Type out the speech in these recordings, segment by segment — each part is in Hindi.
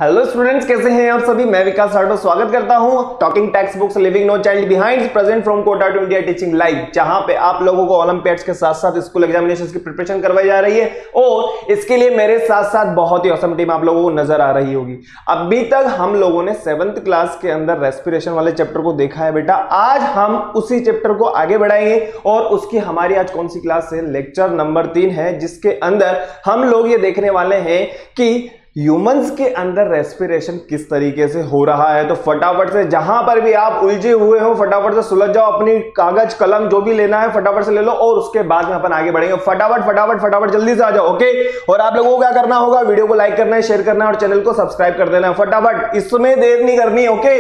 हेलो स्टूडेंट्स, कैसे हैं आप सभी। मैं विकास राठौर स्वागत करता हूं talking text books living no child behind present from Kota to India teaching live, जहां पे आप लोगों को ओलंपियाड्स के साथ साथ स्कूल एग्जामिनेशंस की प्रिपरेशन करवाई जा रही है और इसके लिए मेरे साथ साथ बहुत ही औसम टीम आप लोगों को नजर आ रही होगी। अभी तक हम लोगों ने 7th क्लास के अंदर रेस्पिरेशन वाले चैप्टर को देखा है बेटा। आज हम उसी चैप्टर को आगे बढ़ाएंगे और उसकी हमारी आज कौन सी क्लास है, लेक्चर नंबर 3 है, जिसके अंदर हम लोग ये देखने वाले हैं कि ह्यूमंस के अंदर रेस्पिरेशन किस तरीके से हो रहा है। तो फटाफट से जहां पर भी आप उलझे हुए हो फटाफट से सुलझ जाओ, अपनी कागज कलम जो भी लेना है फटाफट से ले लो और उसके बाद में अपन आगे बढ़ेंगे। फटाफट फटाफट फटाफट जल्दी से आ जाओ, ओके। और आप लोगों को क्या करना होगा, वीडियो को लाइक करना है, शेयर करना है और चैनल को सब्सक्राइब कर देना है फटाफट, इसमें देर नहीं करनी, ओके।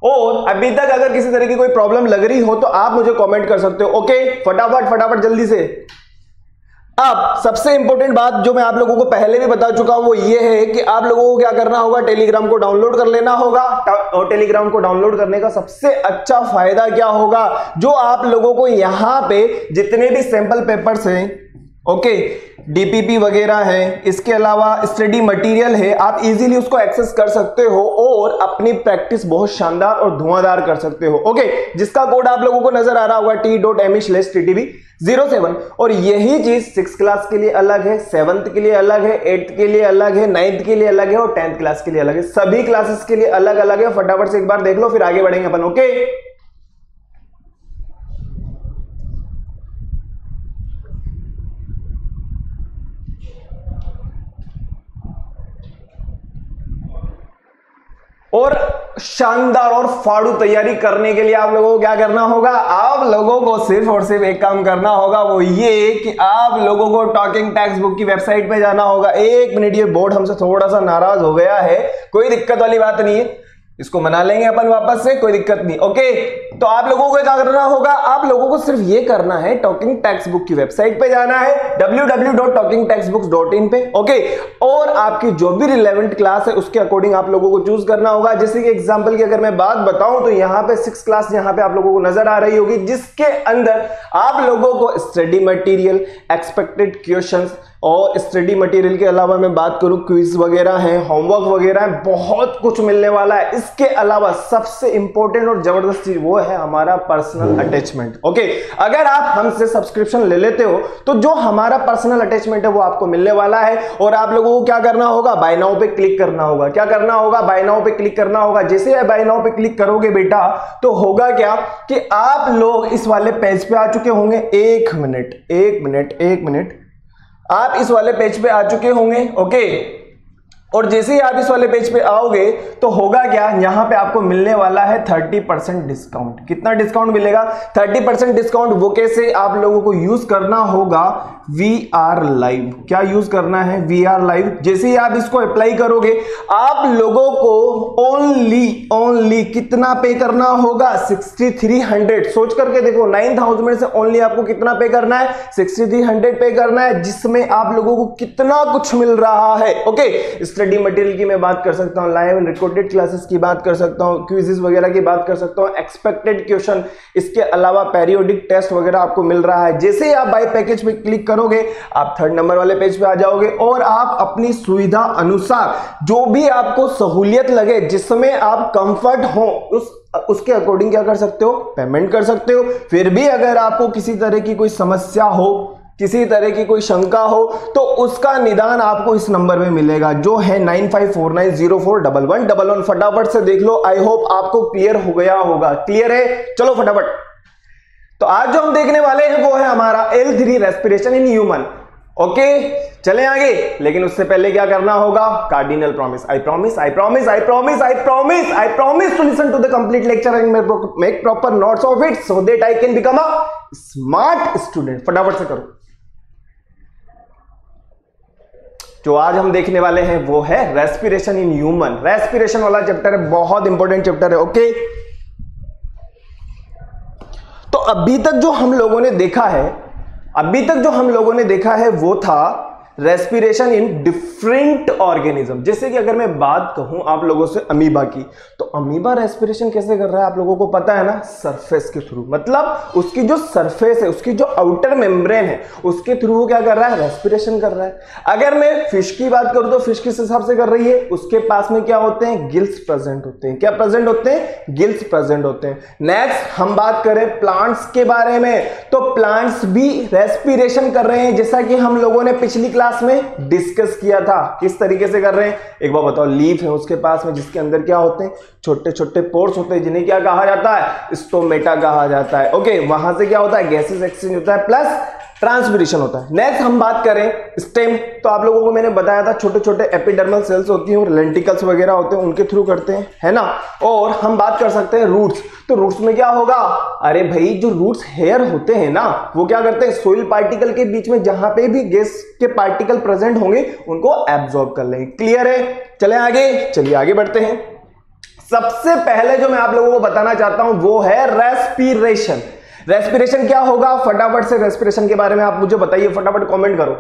और अभी तक अगर किसी तरह की कोई प्रॉब्लम लग रही हो तो आप मुझे कमेंट कर सकते हो, ओके। फटाफट फटाफट जल्दी से। अब सबसे इंपॉर्टेंट बात जो मैं आप लोगों को पहले भी बता चुका हूं वो ये है कि आप लोगों को क्या करना होगा, टेलीग्राम को डाउनलोड कर लेना होगा। और टेलीग्राम को डाउनलोड करने का सबसे अच्छा फायदा क्या होगा, जो आप लोगों को यहां पे जितने भी सैंपल पेपर्स हैं, ओके, डीपीपी वगैरह है, इसके अलावा स्टडी मटेरियल है, आप इजीली उसको एक्सेस कर सकते हो और अपनी प्रैक्टिस बहुत शानदार और धुआंधार कर सकते हो, ओके। जिसका कोड आप लोगों को नजर आ रहा होगा t.me/ttb07। और यही चीज 6th क्लास के लिए अलग है, 7th के लिए अलग है, 8th के लिए अलग है, 9th के लिए अलग है और 10th क्लास के लिए अलग है। सभी क्लासेस के लिए अलग अलग है। फटाफट से एक बार देख लो फिर आगे बढ़ेंगे अपन, ओके। और शानदार और फाड़ू तैयारी करने के लिए आप लोगों को क्या करना होगा, आप लोगों को सिर्फ और सिर्फ एक काम करना होगा, वो ये कि आप लोगों को टॉकिंग टेक्स्ट बुक की वेबसाइट पे जाना होगा। एक मिनट, ये बोर्ड हमसे थोड़ा सा नाराज हो गया है, कोई दिक्कत वाली बात नहीं है, इसको मना लेंगे अपन वापस से, कोई दिक्कत नहीं, ओके। तो आप लोगों को क्या करना होगा, आप लोगों को सिर्फ ये करना है, टॉकिंग टेक्स्ट बुक की वेबसाइट पे जाना है www.talkingtextbooks.in पे, ओके। और आपकी जो भी रिलेवेंट क्लास है उसके अकॉर्डिंग आप लोगों को चूज करना होगा। जैसे कि एग्जांपल की अगर मैं बात बताऊं तो यहां पे 6th क्लास यहां पे आप लोगों को नजर आ रही होगी, जिसके अंदर आप लोगों को स्टडी मटेरियल, एक्सपेक्टेड क्वेश्चंस और स्टडी मटेरियल के अलावा मैं बात करूं क्विज वगैरह है, होमवर्क वगैरह है, बहुत कुछ मिलने वाला है। इसके अलावा सबसे इंपॉर्टेंट और जबरदस्त चीज वो है हमारा पर्सनल अटैचमेंट, ओके। अगर आप हमसे सब्सक्रिप्शन ले लेते हो तो जो हमारा पर्सनल अटैचमेंट है वो आपको मिलने वाला है। और आप लोगों को क्या करना होगा, बाय नाउ पे क्लिक करना होगा। क्या करना होगा, बाय नाउ पे क्लिक करना होगा। जैसे बाय नाउ पे क्लिक करोगे बेटा तो होगा क्या कि आप लोग इस वाले पेज पे आ चुके होंगे। एक मिनट, आप इस वाले पेज पे आ चुके होंगे, ओके। और जैसे ही आप इस वाले पेज पे आओगे तो होगा क्या, यहां पे आपको मिलने वाला है 30% डिस्काउंट। कितना डिस्काउंट मिलेगा, 30% डिस्काउंट। वो कैसे, आप लोगों को यूज करना होगा VR लाइव। क्या यूज करना है, VR लाइव। जैसे ही आप इसको अप्लाई करोगे आप लोगों को ओनली कितना पे करना होगा, 6300। सोच करके देखो, 9000 में से ओनली आपको कितना पे करना है, 6300 पे करना है, जिसमें आप लोगों को कितना कुछ मिल रहा है, ओके। स्टडी मटेरियल की मैं बात कर सकता हूं, लाइव एंड रिकॉर्डेड क्लासेस की बात कर सकता हूं, क्विज़ेस वगैरह की बात कर सकता हूं, एक्सपेक्टेड क्वेश्चन, इसके अलावा पेरियोडिक टेस्ट वगैरह आपको मिल रहा है। जैसे ही आप बाय पैकेज पे क्लिक करोगे आप 3rd नंबर वाले पेज पे आ जाओगे और आप अपनी सुविधा अनुसार जो भी आपको सहूलियत लगे, जिसमें आप कंफर्ट हो, उसके अकॉर्डिंग क्या कर सकते हो, पेमेंट कर सकते हो। फिर भी अगर आपको किसी तरह की कोई समस्या हो, किसी तरह की कोई शंका हो तो उसका निदान आपको इस नंबर में मिलेगा, जो है 9549041111। फटाफट से देख लो, आई होप आपको क्लियर हो गया होगा। क्लियर है, चलो फटाफट। तो आज जो हम देखने वाले हैं वो है हमारा L3 respiration in human, okay. चलें आगे, लेकिन उससे पहले क्या करना होगा, cardinal promise. I promise to listen to the complete lecture and make proper notes of it so that I can become a smart student. फटाफट से करो। जो आज हम देखने वाले हैं वो है रेस्पिरेशन इन ह्यूमन। रेस्पिरेशन वाला चैप्टर है, बहुत इंपॉर्टेंट चैप्टर है, ओके। तो अभी तक जो हम लोगों ने देखा है वो था रेस्पिरेशन इन डिफरेंट ऑर्गेनिज्म। जैसे कि अगर मैं बात कहूं आप लोगों से अमीबा की, तो अमीबा रेस्पिरेशन कैसे कर रहा है आप लोगों को पता है ना, सरफेस के थ्रू। मतलब उसकी जो सरफेस है, उसकी जो आउटर मेम्ब्रेन है, उसके थ्रू वो क्या कर रहा है, रेस्पिरेशन कर रहा है। अगर मैं फिश की बात करूं तो फिश किस हिसाब से कर रही है, उसके पास में क्या होते हैं, गिल्स प्रेजेंट होते हैं। क्या प्रेजेंट होते हैं, गिल्स प्रेजेंट होते हैं। नेक्स्ट हम बात करें प्लांट्स के बारे में, तो प्लांट्स भी रेस्पिरेशन कर रहे हैं, जैसा कि हम लोगों ने पिछली क्लास में डिस्कस किया था। किस तरीके से कर रहे हैं एक बार बताओ। लीफ है उसके पास में, जिसके अंदर क्या होते हैं, छोटे छोटे पोर्स होते हैं, जिन्हें क्या कहा जाता है, स्टोमेटा कहा जाता है। ओके, वहां से क्या होता है, गैसेस एक्सचेंज होता है प्लस ट्रांसपिरेशन होता है। नेक्स्ट हम बात करें स्टेम, तो आप लोगों को मैंने बताया था छोटे छोटे एपिडर्मल सेल्स होती हैं और लेंटिकल्स वगैरह होते हैं, उनके थ्रू करते हैं, है ना। और हम बात कर सकते हैं रूट्स, तो रूट्स में क्या होगा, अरे भाई जो रूट्स हेयर होते हैं ना, वो क्या करते हैं, सोइल पार्टिकल के बीच में जहां पे भी गैस के पार्टिकल प्रेजेंट होंगे उनको एब्जॉर्ब कर लेंगे। क्लियर है, चले आगे, चलिए आगे बढ़ते हैं। सबसे पहले जो मैं आप लोगों को बताना चाहता हूं वो है रेस्पिरेशन। रेस्पिरेशन क्या होगा, फटाफट से रेस्पिरेशन के बारे में आप मुझे बताइए, फटाफट कमेंट करो।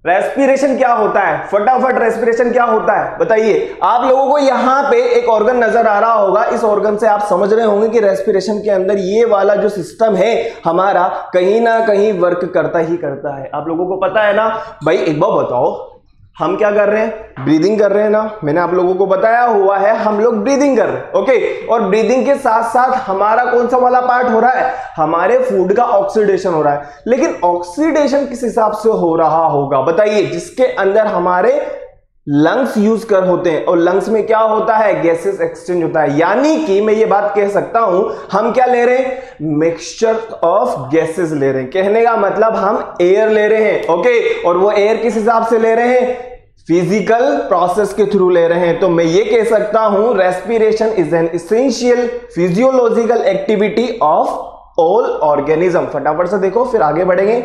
रेस्पिरेशन क्या होता है, फटाफट रेस्पिरेशन क्या होता है बताइए। आप लोगों को यहां पे एक ऑर्गन नजर आ रहा होगा, इस ऑर्गन से आप समझ रहे होंगे कि रेस्पिरेशन के अंदर ये वाला जो सिस्टम है हमारा कहीं ना कहीं वर्क करता ही करता है। आप लोगों को पता है ना भाई। एक बार बताओ, हम क्या कर रहे हैं, ब्रीदिंग कर रहे हैं ना। मैंने आप लोगों को बताया हुआ है हम लोग ब्रीदिंग कर रहे हैं। ओके, और ब्रीदिंग के साथ साथ हमारा कौन सा वाला पार्ट हो रहा है, हमारे फूड का ऑक्सीडेशन हो रहा है। लेकिन ऑक्सीडेशन किस हिसाब से हो रहा होगा बताइए, जिसके अंदर हमारे लंग्स यूज कर होते हैं, और लंग्स में क्या होता है, गैसेस एक्सचेंज होता है। यानी कि मैं ये बात कह सकता हूं, हम क्या ले रहे हैं, मिक्सचर ऑफ गैसेस ले रहे हैं। कहने का मतलब हम एयर ले रहे हैं। ओके, और वो एयर किस हिसाब से ले रहे हैं, फिजिकल प्रोसेस के थ्रू ले रहे हैं। तो मैं ये कह सकता हूं respiration is an essential physiological activity of all organism. फटाफट से देखो फिर आगे बढ़ेंगे।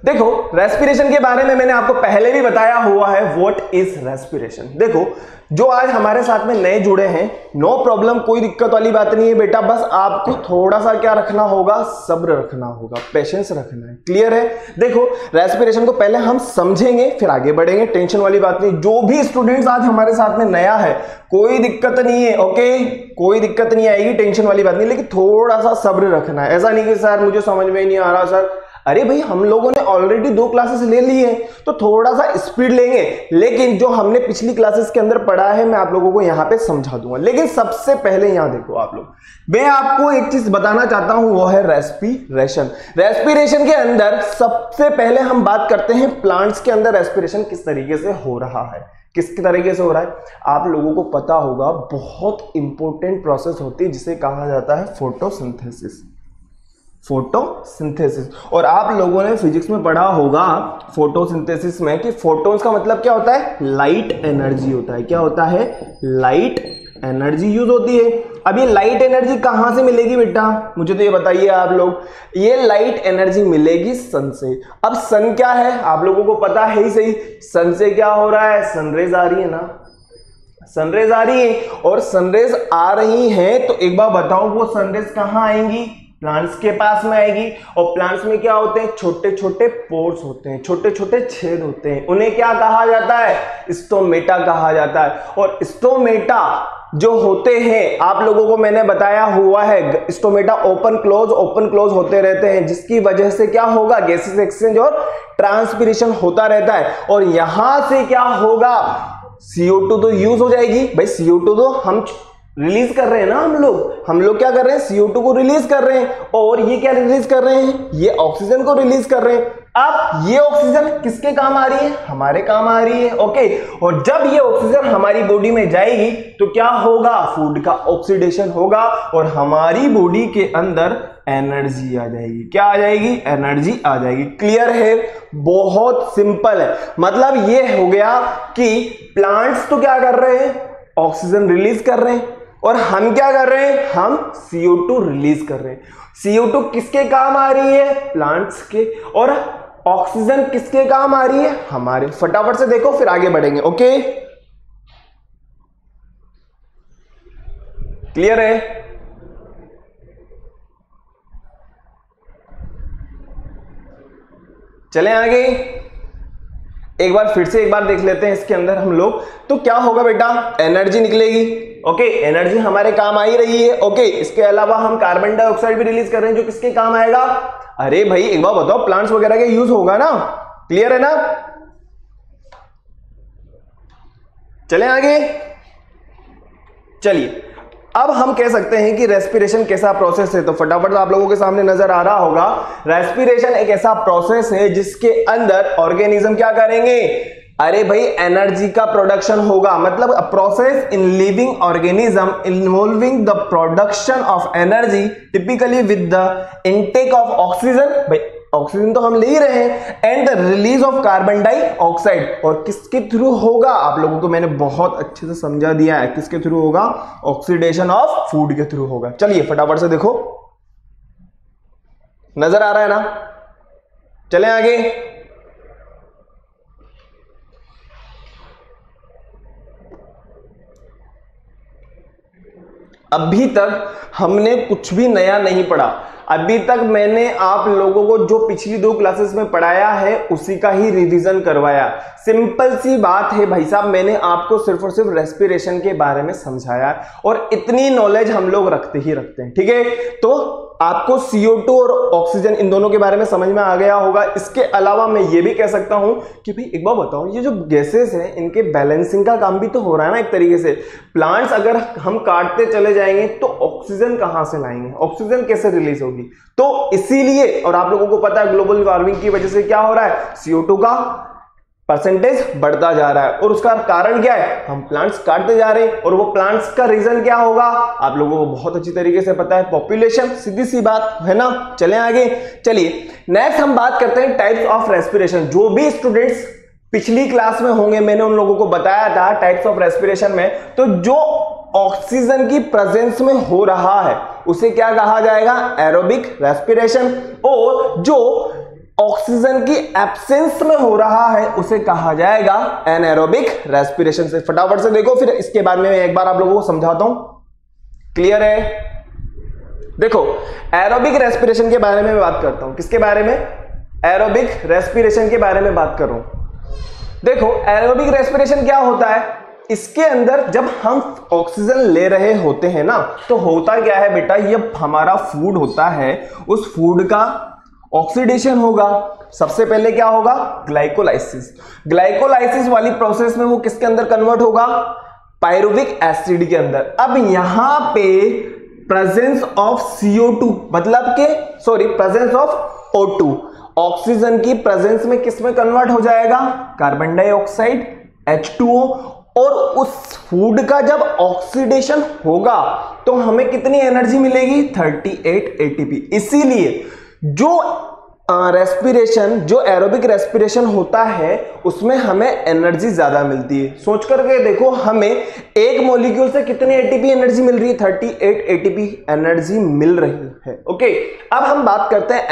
देखो रेस्पिरेशन के बारे में मैंने आपको पहले भी बताया हुआ है, व्हाट इज रेस्पिरेशन। देखो जो आज हमारे साथ में नए जुड़े हैं, नो प्रॉब्लम, कोई दिक्कत वाली बात नहीं है बेटा। बस आपको थोड़ा सा क्या रखना होगा, सब्र रखना होगा, पेशेंस रखना है। क्लियर है। देखो रेस्पिरेशन को पहले हम समझेंगे फिर आगे बढ़ेंगे, टेंशन वाली बात नहीं। जो भी स्टूडेंट्स आज हमारे साथ में नया है कोई दिक्कत नहीं है। ओके, कोई दिक्कत नहीं आएगी, टेंशन वाली बात नहीं, लेकिन थोड़ा सा सब्र रखना है। ऐसा नहीं कि सर मुझे समझ में ही नहीं आ रहा सर, अरे भाई हम लोगों ने ऑलरेडी 2 क्लासेस ले ली है तो थोड़ा सा स्पीड लेंगे, लेकिन जो हमने पिछली क्लासेस के अंदर पढ़ा है मैं आप लोगों को यहां पे समझा दूंगा। लेकिन सबसे पहले यहां देखो आप लोग, मैं आपको एक चीज बताना चाहता हूं, वो है रेस्पिरेशन। रेस्पिरेशन के अंदर सबसे पहले हम बात करते हैं प्लांट्स के अंदर रेस्पिरेशन किस तरीके से हो रहा है। किस तरीके से हो रहा है आप लोगों को पता होगा, बहुत इंपॉर्टेंट प्रोसेस होती है जिसे कहा जाता है फोटोसिंथेसिस। फोटोसिंथेसिस, और आप लोगों ने फिजिक्स में पढ़ा होगा फोटोसिंथेसिस में कि फोटोन्स का मतलब क्या होता है, लाइट एनर्जी होता है। क्या होता है, लाइट एनर्जी यूज होती है। अब ये लाइट एनर्जी कहां से मिलेगी बेटा, मुझे तो ये बताइए आप लोग। ये लाइट एनर्जी मिलेगी सन से। अब सन क्या है आप लोगों को पता है ही सही, सन से क्या हो रहा है, सनरेज आ रही है ना, सनरेज आ रही है। और सनरेज आ रही है तो एक बार बताओ वो सनरेज कहां आएंगी, प्लांट्स के पास में आएगी। और प्लांट्स में क्या होते हैं, छोटे छोटे पोर्स होते हैं, छोटे छोटे छेद होते हैं, उन्हें क्या कहा जाता है, स्टोमेटा कहा जाता है। और स्टोमेटा जो होते हैं आप लोगों को मैंने बताया हुआ है, स्टोमेटा ओपन क्लोज होते रहते हैं, जिसकी वजह से क्या होगा, गैसेस एक्सचेंज और ट्रांसपिरेशन होता रहता है। और यहां से क्या होगा, CO2 तो यूज हो जाएगी भाई, CO2 तो हम रिलीज कर रहे हैं ना, हम लोग क्या कर रहे हैं, CO2 को रिलीज कर रहे हैं। और ये क्या रिलीज कर रहे हैं, ये ऑक्सीजन को रिलीज कर रहे हैं। अब ये ऑक्सीजन किसके काम आ रही है, हमारे काम आ रही है। ओके, और जब ये ऑक्सीजन हमारी बॉडी में जाएगी तो क्या होगा, फूड का ऑक्सीडेशन होगा और हमारी बॉडी के अंदर एनर्जी आ जाएगी। क्या आ जाएगी, एनर्जी आ जाएगी। क्लियर है, बहुत सिंपल है। मतलब ये हो गया कि प्लांट्स तो क्या कर रहे हैं, ऑक्सीजन रिलीज कर रहे हैं, और हम क्या कर रहे हैं, हम CO2 रिलीज कर रहे हैं। CO2 किसके काम आ रही है, प्लांट्स के, और ऑक्सीजन किसके काम आ रही है, हमारे। फटाफट से देखो फिर आगे बढ़ेंगे। ओके, क्लियर है। चलें आगे, एक बार फिर से एक बार देख लेते हैं इसके अंदर हम लोग। तो क्या होगा बेटा, एनर्जी निकलेगी। ओके, एनर्जी हमारे काम आ ही रही है। ओके, इसके अलावा हम कार्बन डाइऑक्साइड भी रिलीज कर रहे हैं जो किसके काम आएगा। अरे भाई एक बार बताओ, प्लांट्स वगैरह के यूज होगा ना, क्लियर है ना। चलें आगे, चलिए अब हम कह सकते हैं कि रेस्पिरेशन कैसा प्रोसेस है। तो फटाफट आप लोगों के सामने नजर आ रहा होगा, रेस्पिरेशन एक ऐसा प्रोसेस है जिसके अंदर ऑर्गेनिज्म क्या करेंगे, अरे भाई एनर्जी का प्रोडक्शन होगा। मतलब process in living organism involving the production of energy typically with the intake of oxygen, भाई ऑक्सीजन तो हम ले ही रहे हैं, and the release of carbon dioxide. और किसके थ्रू होगा, आप लोगों को मैंने बहुत अच्छे से समझा दिया है, किसके थ्रू होगा, ऑक्सीडेशन ऑफ फूड के थ्रू होगा। चलिए फटाफट से देखो, नजर आ रहा है ना। चलें आगे, अभी तक हमने कुछ भी नया नहीं पढ़ा। अभी तक मैंने आप लोगों को जो पिछली 2 क्लासेस में पढ़ाया है उसी का ही रिवीजन करवाया। सिंपल सी बात है भाई साहब, मैंने आपको सिर्फ और सिर्फ रेस्पिरेशन के बारे में समझाया और इतनी नॉलेज हम लोग रखते ही रखते हैं, ठीक है। तो आपको CO2 और ऑक्सीजन इन दोनों के बारे में समझ में आ गया होगा। इसके अलावा मैं ये भी कह सकता हूं कि भाई एक बार बताओ, ये जो गैसेस हैं इनके बैलेंसिंग का काम भी तो हो रहा है ना एक तरीके से। प्लांट्स अगर हम काटते चले जाएंगे तो ऑक्सीजन कहां से लाएंगे, ऑक्सीजन कैसे रिलीज होगी। तो इसीलिए, और आप लोगों को पता है ग्लोबल वार्मिंग की वजह से क्या हो रहा है, CO2 का परसेंटेज बढ़ता जा रहा है। और उसका कारण क्या है, हम प्लांट्स काटते जा रहे हैं। और वो प्लांट्स का रीजन क्या होगा, आप लोगों को बहुत अच्छी तरीके से पता है, पॉपुलेशन, सीधी सी बात है ना। चलें आगे, चलिए नेक्स्ट हम बात करते हैं टाइप्स ऑफ रेस्पिरेशन। जो भी स्टूडेंट्स पिछली क्लास में होंगे मैंने उन लोगों को बताया था टाइप्स ऑफ रेस्पिरेशन में। तो जो ऑक्सीजन की प्रेजेंस में हो रहा है उसे क्या कहा जाएगा, एरोबिक रेस्पिरेशन। और जो ऑक्सीजन की एब्सेंस में हो रहा है उसे कहा जाएगा एनाएरोबिक रेस्पिरेशन। से फटाफट से देखो, फिर इसके बाद में एक बार आप लोगों को समझाता हूं, क्लियर है। देखो एरोबिक रेस्पिरेशन के बारे में मैं बात करता हूं, किसके बारे में, एरोबिक रेस्पिरेशन के बारे में बात कर रहा हूं। देखो एरोबिक रेस्पिरेशन क्या होता है, इसके अंदर जब हम ऑक्सीजन ले रहे होते हैं ना, तो होता क्या है बेटा, ये हमारा फूड होता है, उस फूड का ऑक्सीडेशन होगा। सबसे पहले क्या होगा, ग्लाइकोलाइसिस। ग्लाइकोलाइसिस वाली प्रोसेस में वो किसके अंदर कन्वर्ट होगा, पायरुविक एसिड के अंदर। अब यहां पे प्रेजेंस ऑफ CO2 मतलब के प्रेजेंस ऑफ O2, ऑक्सीजन की प्रेजेंस में किस में कन्वर्ट हो जाएगा, कार्बन डाइऑक्साइड H2O। और उस फूड का जब ऑक्सीडेशन होगा तो हमें कितनी एनर्जी मिलेगी, 38 ATP। इसीलिए जो रेस्पिरेशन, जो एरोबिक रेस्पिरेशन होता है उसमें हमें एनर्जी ज्यादा मिलती है। सोच करके देखो, हमें एक मॉलिक्यूल से कितनी एटीपी एनर्जी मिल रही है, 38 ATP एनर्जी मिल रही है। ओके, अब हम बात करते हैं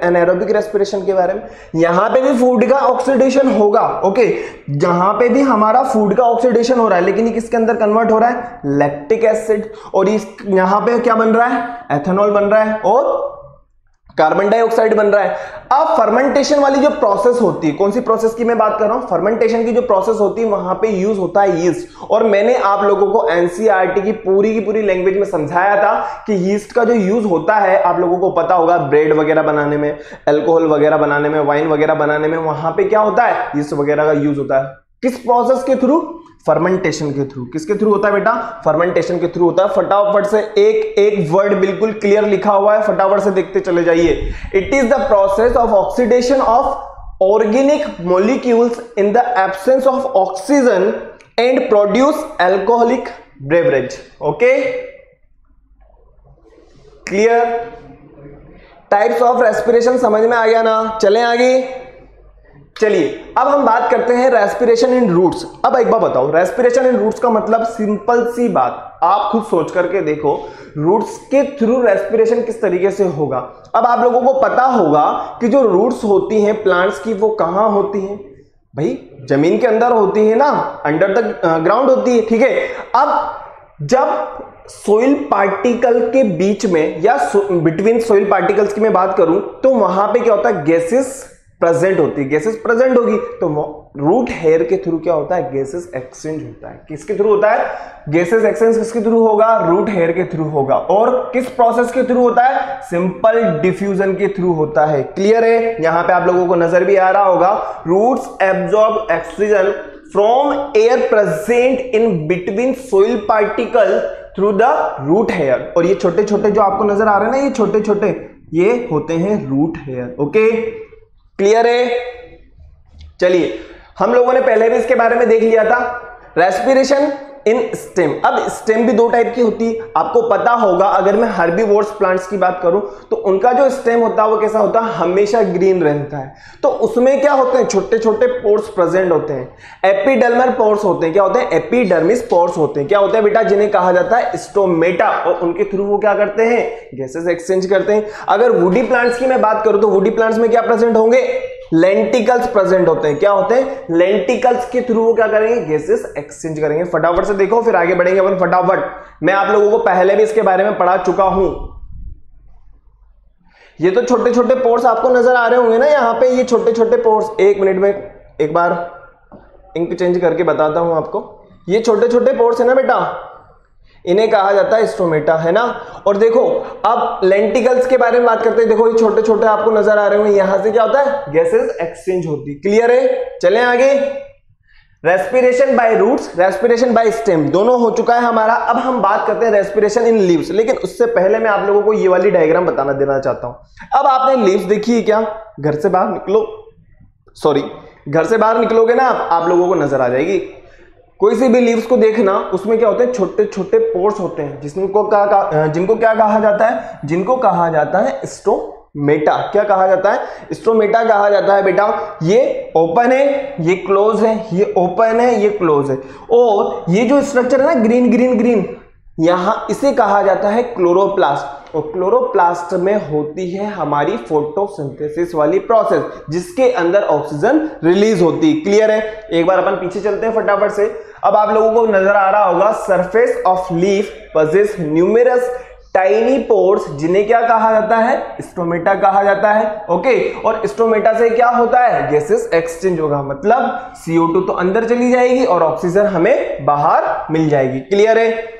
एनाएरोबिक रेस्पिरेशन के बारे में। यहां पे भी फूड का ऑक्सीडेशन होगा। ओके, जहां पे भी हमारा फूड का ऑक्सीडेशन हो रहा है, लेकिन ये किसके अंदर कन्वर्ट हो रहा है, लैक्टिक एसिड। और यहां पे क्या बन रहा है, एथेनॉल बन रहा है और कार्बन डाइऑक्साइड बन रहा है। अब फर्मेंटेशन वाली जो प्रोसेस होती है, कौन सी प्रोसेस की मैं बात कर रहा हूं, फर्मेंटेशन की जो प्रोसेस होती है वहां पे यूज होता है यीस्ट। और मैंने आप लोगों को NCERT की पूरी लैंग्वेज में समझाया था कि यीस्ट का जो यूज होता है, आप लोगों को पता होगा ब्रेड वगैरह बनाने में, अल्कोहल वगैरह बनाने में, वाइन वगैरह बनाने में, वहां पे क्या होता है, यीस्ट वगैरह का यूज होता है। किस प्रोसेस के थ्रू, फर्मेंटेशन के थ्रू। किसके थ्रू होता है बेटा, फर्मेंटेशन के थ्रू होता है। फटाफट से एक वर्ड बिल्कुल क्लियर लिखा हुआ है, फटाफट से देखते चले जाइए। It is the process of oxidation of organic molecules in the absence of oxygen and produce alcoholic beverage. Okay, clear. Types of respiration समझ में आ गया ना। चलें आगे, चलिए अब हम बात करते हैं रेस्पिरेशन इन रूट्स। अब एक बार बताओ, रेस्पिरेशन इन रूट्स का मतलब सिंपल सी बात, आप खुद सोच करके देखो, रूट्स के थ्रू रेस्पिरेशन किस तरीके से होगा। अब आप लोगों को पता होगा कि जो रूट्स होती हैं प्लांट्स की, वो कहां होती हैं, भाई जमीन के अंदर होती है ना, अंडर द ग्राउंड होती है, ठीक है। अब जब सोइल पार्टिकल के बीच में या बिटवीन सोइल पार्टिकल्स की मैं बात करूं, तो वहां पे क्या होता है, गैसेस प्रेजेंट होती है, गैसेस प्रेजेंट होगी तो रूट हेयर के थ्रू क्या होता है, गैसेस एक्सचेंज होता है। किसके थ्रू होता है, गैसेस एक्सचेंज किसके थ्रू होगा, रूट हेयर के थ्रू होगा। और किस प्रोसेस के थ्रू होता है, सिंपल डिफ्यूजन के थ्रू होता है। क्लियर है, यहां पे आप लोगों को नजर भी आ रहा होगा, roots absorb oxygen from air present in between soil particle through the root hair. और ये छोटे छोटे जो आपको नजर आ रहे हैं ना, ये छोटे छोटे ये होते हैं रूट हेयर। ओके, क्लियर है। चलिए, हम लोगों ने पहले भी इसके बारे में देख लिया था, रेस्पिरेशन इन स्टेम। अब स्टेम भी दो टाइप की होती है, आपको पता होगा। अगर मैं हर्बीवोर्स प्लांट्स की बात करूं तो उनका जो स्टेम होता है वो कैसा होता है, हमेशा ग्रीन रहता है। तो उसमें क्या होते हैं, छोटे छोटे पोर्स प्रेजेंट होते हैं, एपिडर्मल पोर्स होते हैं। क्या होते हैं, एपिडर्मिस पोर्स होते हैं। क्या होते हैं बेटा, जिन्हें कहा जाता है स्टोमेटा। और उनके थ्रू वो क्या करते हैं, गैसेस एक्सचेंज करते हैं। अगर वुडी प्लांट्स की मैं बात करूं तो वुडी प्लांट्स में क्या प्रेजेंट होंगे, लेंटिकल्स प्रेजेंट होते हैं। क्या होते हैं, लेंटिकल्स के थ्रू वो क्या करेंगे, गैसेस एक्सचेंज करेंगे। फटाफट से देखो, फिर आगे बढ़ेंगे अपन फटाफट। मैं आप लोगों को पहले भी इसके बारे में पढ़ा चुका हूं। ये तो छोटे छोटे पोर्स आपको नजर आ रहे होंगे ना यहां पे, ये छोटे छोटे पोर्स। एक मिनट में एक बार इंक चेंज करके बताता हूं आपको। ये छोटे छोटे पोर्स है ना बेटा, इन्हें कहा जाता है स्टोमेटा, है ना। और देखो, अब लेंटिकल्स के बारे में बात करते हैं। देखो, ये छोटे छोटे आपको नजर आ रहे होंगे, यहां से क्या होता है, गैसेस एक्सचेंज होती। क्लियर है, चलें आगे। Respiration by roots, respiration by stem, दोनों हो चुका है हमारा। अब हम बात करते हैं रेस्पिरेशन इन लीव्स। लेकिन उससे पहले मैं आप लोगों को ये वाली डायग्राम बताना देना चाहता हूं। अब आपने लीव्स देखी है क्या, घर से बाहर निकलो, सॉरी घर से बाहर निकलोगे ना आप लोगों को नजर आ जाएगी। कोई सी भी लीव्स को देखना, उसमें क्या होते हैं, छोटे छोटे पोर्स होते हैं, जिनको क्या कहा जाता है, जिनको कहा जाता है स्टोमेटा। क्या कहा जाता है, स्टोमेटा कहा जाता है बेटा। ये ओपन है, ये क्लोज है, ये ओपन है, ये क्लोज है। और ये जो स्ट्रक्चर है ना, ग्रीन ग्रीन ग्रीन, यहां इसे कहा जाता है क्लोरोप्लास्ट। और क्लोरोप्लास्ट में होती है हमारी फोटोसिंथेसिस वाली प्रोसेस, जिसके अंदर ऑक्सीजन रिलीज होती है। क्लियर है, एक बार अपन पीछे चलते हैं फटाफट से। अब आप लोगों को नजर आ रहा होगा, surface of leaf possess numerous tiny pores, जिन्हें क्या कहा जाता है, स्टोमेटा कहा जाता है। ओके, और स्टोमेटा से क्या होता है, गैसेस एक्सचेंज होगा। मतलब CO2 तो अंदर चली जाएगी और ऑक्सीजन हमें बाहर मिल जाएगी। क्लियर है,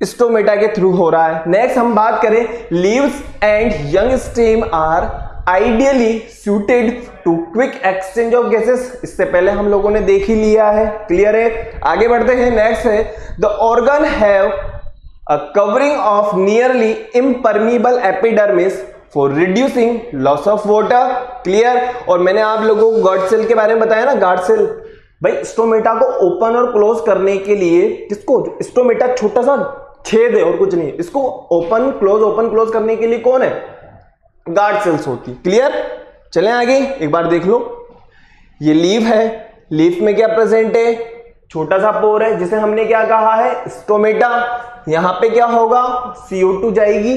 स्टोमेटा के थ्रू हो रहा है। नेक्स्ट हम बात करें, leaves and young stem are ideally suited to quick exchange of gases. इससे पहले हम लोगों ने देख ही लिया है। क्लियर है, आगे बढ़ते हैं। नेक्स्ट है, the organ have a covering of nearly impermeable epidermis for reducing loss of water. Clear, और मैंने आप लोगों को गार्ड सेल के बारे में बताया ना, गार्ड सेल। भाई स्टोमेटा को ओपन और क्लोज करने के लिए, किसको, स्टोमेटा छोटा सा छेद है और कुछ नहीं। इसको ओपन क्लोज करने के लिए कौन है, गार्ड सेल्स होती। क्लियर, चलें आगे एक बार देख लो। ये लीफ है, लीफ में क्या प्रेजेंट है, छोटा सा पोर है, जिसे हमने क्या कहा है, स्टोमेटा। यहां पे क्या होगा, CO2 जाएगी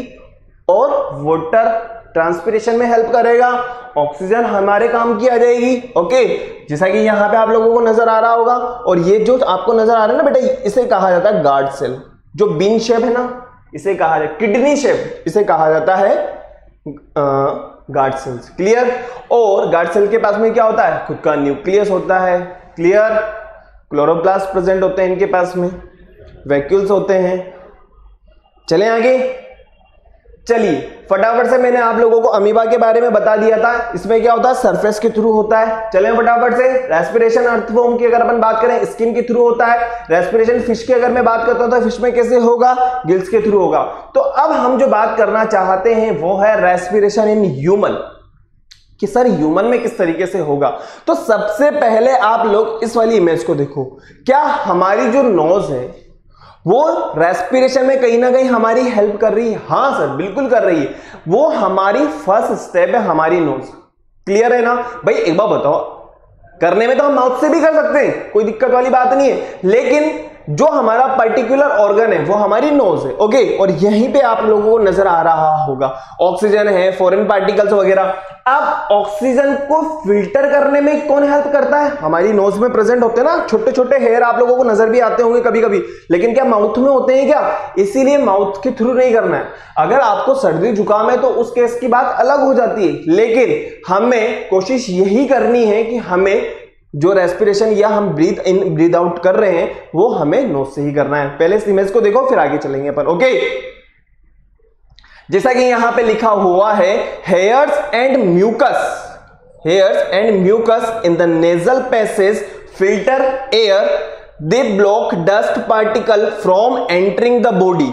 और वाटर ट्रांसपिरेशन में हेल्प करेगा, ऑक्सीजन हमारे काम की आ जाएगी। ओके, जैसा कि यहां पे आप लोगों को नजर आ रहा होगा। और ये जो आपको नजर आ रहा है ना बेटा, इसे कहा जाता है गार्ड सेल। जो बीन शेप है ना, इसे कहा जाता है किडनी शेप, इसे कहा जाता है गार्ड सेल्स। क्लियर, और गार्ड सेल के पास में क्या होता है, खुद का न्यूक्लियस होता है। क्लियर, क्लोरोप्लास्ट प्रेजेंट होते हैं इनके पास में, वैक्यूल्स होते हैं। चलें आगे। चलिए फटाफट से, मैंने आप लोगों को अमीबा के बारे में बता दिया था। इसमें क्या होता है, सरफेस के थ्रू होता है। चलें फटाफट से। रेस्पिरेशन अर्थवॉर्म की अगर अपन बात करें, स्किन के थ्रू होता है। रेस्पिरेशन फिश की अगर मैं बात करता हूं तो फिश में कैसे होगा, गिल्स के थ्रू होगा। तो अब हम जो बात करना चाहते हैं वो है रेस्पिरेशन इन ह्यूमन, कि सर ह्यूमन में किस तरीके से होगा। तो सबसे पहले आप लोग इस वाली इमेज को देखो। क्या हमारी जो नोज है वो रेस्पिरेशन में कहीं ना कहीं हमारी हेल्प कर रही है? हाँ सर, बिल्कुल कर रही है। वो हमारी फर्स्ट स्टेप है, हमारी नोज। क्लियर है ना भाई? एक बार बताओ, करने में तो हम माउथ से भी कर सकते हैं, कोई दिक्कत वाली बात नहीं है। लेकिन जो हमारा पर्टिकुलर ऑर्गन है वो हमारी नोज है, ओके। और यहीं पे आप लोगों को नजर आ रहा होगा ऑक्सीजन है, फॉरेन पार्टिकल्स वगैरह। अब ऑक्सीजन को फिल्टर करने में कौन हेल्प करता है? हमारी नोज में प्रेजेंट होते हैं ना छोटे छोटे हेयर, आप लोगों को नजर भी आते होंगे कभी कभी, लेकिन क्या माउथ में होते हैं क्या? इसीलिए माउथ के थ्रू नहीं करना है। अगर आपको सर्दी जुकाम है तो उस केस की बात अलग हो जाती है, लेकिन हमें कोशिश यही करनी है कि हमें जो रेस्पिरेशन या हम ब्रीथ इन ब्रीथ आउट कर रहे हैं वो हमें नोज से ही करना है। पहले इस इमेज को देखो फिर आगे चलेंगे अपन, ओके। जैसा कि यहां पे लिखा हुआ है hairs and mucus in the nasal passage filter air, they block dust particle from entering the body.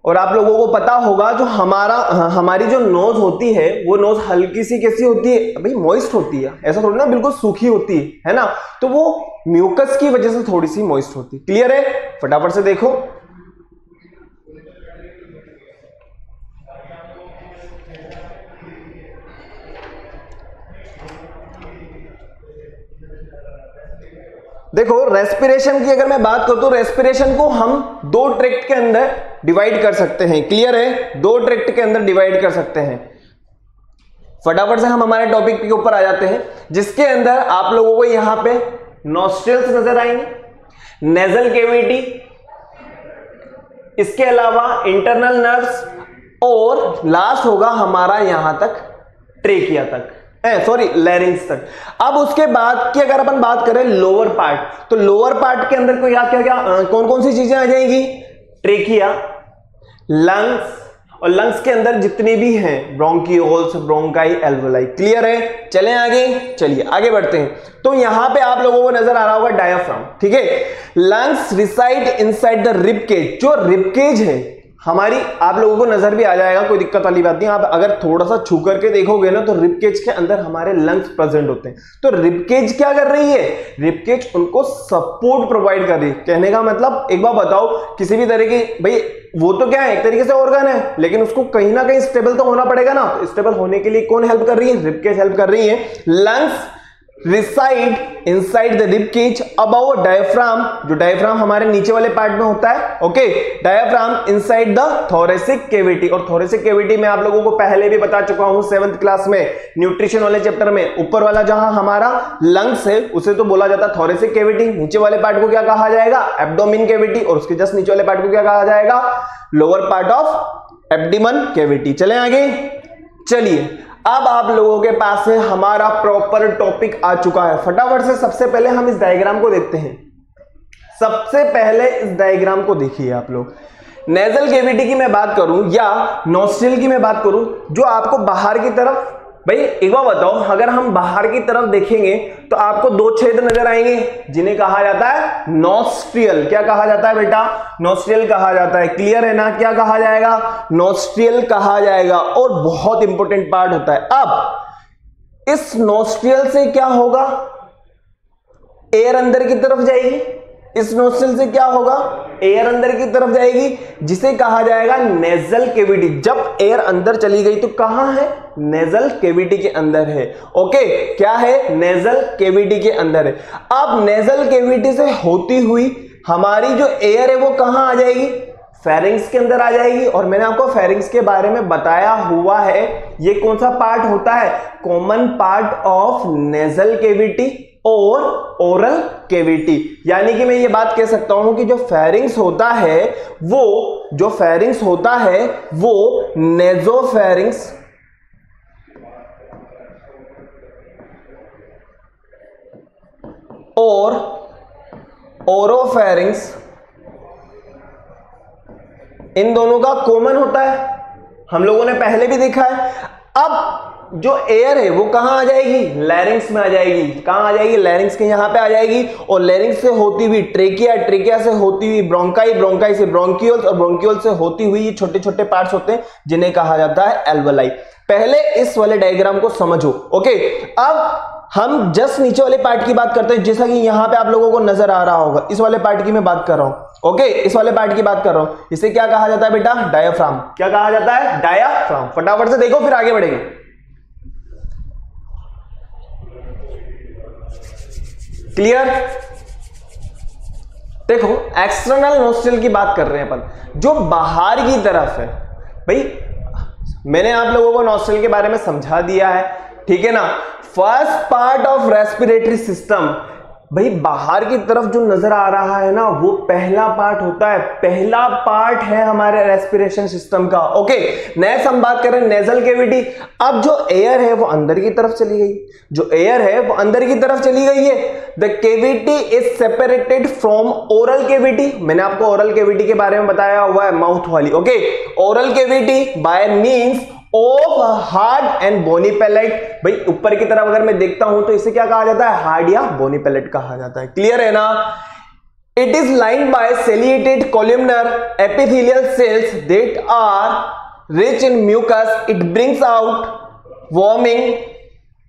और आप लोगों को पता होगा जो हमारी जो नोज होती है वो नोज हल्की सी कैसी होती है भाई? मॉइस्ट होती है, ऐसा थोड़ी ना बिल्कुल सूखी होती है ना? तो वो म्यूकस की वजह से थोड़ी सी मॉइस्ट होती है। क्लियर है? फटाफट से देखो। देखो रेस्पिरेशन की अगर मैं बात करूं तो रेस्पिरेशन को हम दो ट्रैक्ट के अंदर डिवाइड कर सकते हैं। क्लियर है? दो ट्रैक्ट के अंदर डिवाइड कर सकते हैं। फटाफट से हम हमारे टॉपिक के ऊपर आ जाते हैं, जिसके अंदर आप लोगों को यहां पे नॉस्ट्रिल्स नजर आएंगे, नेजल कैविटी, इसके अलावा इंटरनल नर्व्स, और लास्ट होगा हमारा यहां तक ट्रेकिया तक, सॉरी लैरिंग्स तक। अब उसके बाद की अगर अपन बात करें लोअर पार्ट, तो लोअर पार्ट के अंदर को कौन कौन सी चीजें आ जाएंगी? ट्रेकिया, लंग्स, और लंग्स के अंदर जितनी भी हैं ब्रोंकियोल्स, ब्रोंकाई, एल्वोलाई। क्लियर है? चलें आगे, चलिए आगे बढ़ते हैं। तो यहां पे आप लोगों को नजर आ रहा होगा डायफ्राम, ठीक है। Lungs reside inside the rib cage, जो रिब केज है हमारी, आप लोगों को नजर भी आ जाएगा, कोई दिक्कत वाली बात नहीं। आप अगर थोड़ा सा छू करके देखोगे ना तो रिब केज के अंदर हमारे लंग्स प्रेजेंट होते हैं। तो रिब केज क्या कर रही है? रिब केज उनको सपोर्ट प्रोवाइड कर रही है। कहने का मतलब, एक बार बताओ, किसी भी तरह की भाई वो तो क्या है, एक तरीके से ऑर्गन है, लेकिन उसको कहीं ना कहीं स्टेबल तो होना पड़ेगा ना। तो स्टेबल होने के लिए कौन हेल्प कर रही है? रिब केज हेल्प कर रही है। Lungs reside inside the rib cage about diaphragm, जो डायफ्राम हमारे नीचे वाले पार्ट में होता है, okay. Diaphragm inside the thoracic cavity, और थोरेसिक कैविटी में आप लोगों को पहले भी बता चुका हूं 7th क्लास में न्यूट्रिशन वाले चैप्टर में। ऊपर वाला जहां हमारा लंग्स है उसे तो बोला जाता है थोरेसिक कैविटी, नीचे वाले पार्ट को क्या कहा जाएगा? एब्डोमिन कैविटी, और उसके जस्ट नीचे वाले पार्ट को क्या कहा जाएगा? Lower part of abdomen cavity. चलें आगे, चलिए अब आप लोगों के पास में हमारा प्रॉपर टॉपिक आ चुका है। फटाफट से सबसे पहले हम इस डायग्राम को देखते हैं। सबसे पहले इस डायग्राम को देखिए आप लोग। नेजल कैविटी की मैं बात करूं या नॉस्ट्रिल की मैं बात करूं, जो आपको बाहर की तरफ, भाई एक बार बताओ, अगर हम बाहर की तरफ देखेंगे तो आपको दो छेद नजर आएंगे जिन्हें कहा जाता है नॉस्ट्रियल। क्या कहा जाता है बेटा? नॉस्ट्रियल कहा जाता है। क्लियर है ना? क्या कहा जाएगा? नॉस्ट्रियल कहा जाएगा, और बहुत इंपॉर्टेंट पार्ट होता है। अब इस नॉस्ट्रियल से क्या होगा? एयर अंदर की तरफ जाएगी। इस नोस्ट्रिल से क्या होगा? एयर अंदर की तरफ जाएगी, जिसे कहा जाएगा नेजल कैविटी। जब एयर अंदर चली गई तो कहां है? नेजल कैविटी के अंदर है, ओके। क्या है? नेजल कैविटी के अंदर है। अब नेजल कैविटी से होती हुई हमारी जो एयर है वो कहां आ जाएगी? फेरिंग्स के अंदर आ जाएगी। और मैंने आपको फेरिंग्स के बारे में बताया हुआ है, ये कौन सा पार्ट होता है? Common part of nasal cavity और ओरल कैविटी। यानी कि मैं ये बात कह सकता हूं कि जो फेरिंग्स होता है वो नेजोफेरिंग्स और ओरोफेरिंग्स, इन दोनों का कॉमन होता है। हम लोगों ने पहले भी देखा है। अब जो एयर है वो कहां आ जाएगी? लैरिंग्स में आ जाएगी। कहां आ जाएगी? लैरिंग्स के यहां पे आ जाएगी, और लैरिंग्स से होती हुई ट्रेकिया, ट्रेकिया से होती हुई ब्रोंकाई, ब्रोंकाई से ब्रोंकियोल्स, और ब्रोंकियोल से होती हुई ये छोटे छोटे पार्ट्स होते हैं जिन्हें कहा जाता है एल्वेलाई। पहले इस वाले डायग्राम को समझो, ओके। अब हम जस्ट नीचे वाले पार्ट की बात करते हैं, जैसा कि यहां पे आप लोगों को नजर आ रहा होगा। इस वाले पार्ट की मैं बात कर रहा हूं, ओके। इस वाले पार्ट की बात कर रहा हूं। इसे क्या कहा जाता है बेटा? डायाफ्राम। क्या कहा जाता है? डायाफ्राम। फटाफट से देखो फिर आगे बढ़ेंगे। क्लियर? देखो एक्सटर्नल नोस्ट्रल की बात कर रहे हैं अपन, जो बाहर की तरफ है। भाई मैंने आप लोगों को नोस्ट्रल के बारे में समझा दिया है, ठीक है ना। First part of respiratory system, भाई बाहर की तरफ जो नजर आ रहा है ना वो पहला पार्ट होता है, पहला पार्ट है हमारे रेस्पिरेशन सिस्टम का। ओके, नेक्स्ट हम बात करें नेजल कैविटी। अब जो एयर है वो अंदर की तरफ चली गई, जो एयर है वो अंदर की तरफ चली गई है। The cavity is separated from oral cavity. मैंने आपको ओरल कैविटी के बारे में बताया हुआ है, माउथ वाली। Okay, oral cavity by means of hard and bony palate. भाई ऊपर की तरफ अगर मैं देखता हूं तो इसे क्या कहा जाता है, हार्ड या बोनी पैलेट कहा जाता है। क्लियर है ना। It is lined by ciliated columnar epithelial cells that are rich in mucus. It brings out warming,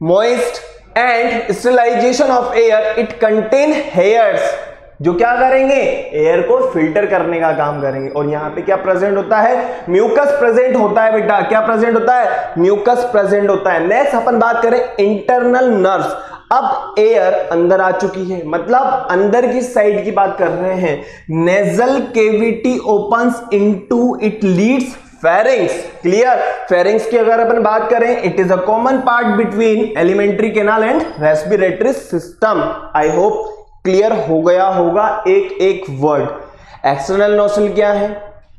moist and sterilization of air. It contain hairs जो क्या करेंगे, एयर को फिल्टर करने का काम करेंगे। और यहां पे क्या प्रेजेंट होता है, म्यूकस प्रेजेंट होता है बेटा। क्या प्रेजेंट होता है, म्यूकस प्रेजेंट होता है। नेक्स्ट अपन बात करें इंटरनल नर्व्स। अब एयर अंदर आ चुकी है, मतलब अंदर की साइड की बात कर रहे हैं। Nasal cavity opens into it leads pharynx. Clear. Pharynx की अगर अपन बात करें, it is a common part between alimentary canal and respiratory system. I hope clear हो गया होगा एक एक वर्ड। एक्सटर्नल नोस्ट्रल क्या है,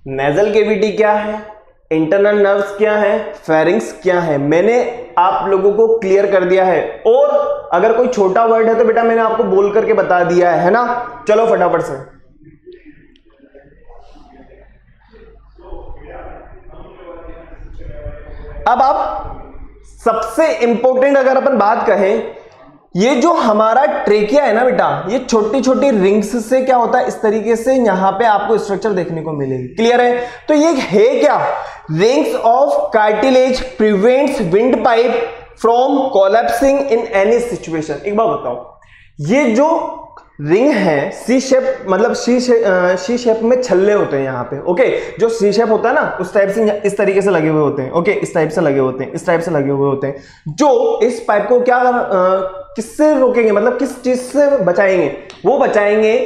नेजल कैविटी क्या है, इंटरनल नर्व्स क्या है, फेरिंग्स क्या है, मैंने आप लोगों को क्लियर कर दिया है। और अगर कोई छोटा वर्ड है तो बेटा मैंने आपको बोल करके बता दिया है ना। चलो फटाफट से अब आप सबसे इंपॉर्टेंट अगर अपन बात कहें, ये जो हमारा ट्रेकिया है ना बेटा, ये छोटी छोटी रिंग्स से क्या होता है, इस तरीके से यहां पे आपको स्ट्रक्चर देखने को मिलेगी। क्लियर है। तो ये है क्या, rings of cartilage prevents wind pipe from collapsing in any situation. एक बात बताओ, ये जो रिंग है सी शेप, मतलब सी शेप में छल्ले होते हैं यहाँ पे। ओके, जो सी शेप होता है ना उस टाइप से इस तरीके से लगे हुए होते हैं। ओके, इस टाइप से लगे होते हैं, इस टाइप से लगे हुए होते हैं, जो इस पाइप को क्या किससे रोकेंगे, मतलब किस चीज से बचाएंगे, वो बचाएंगे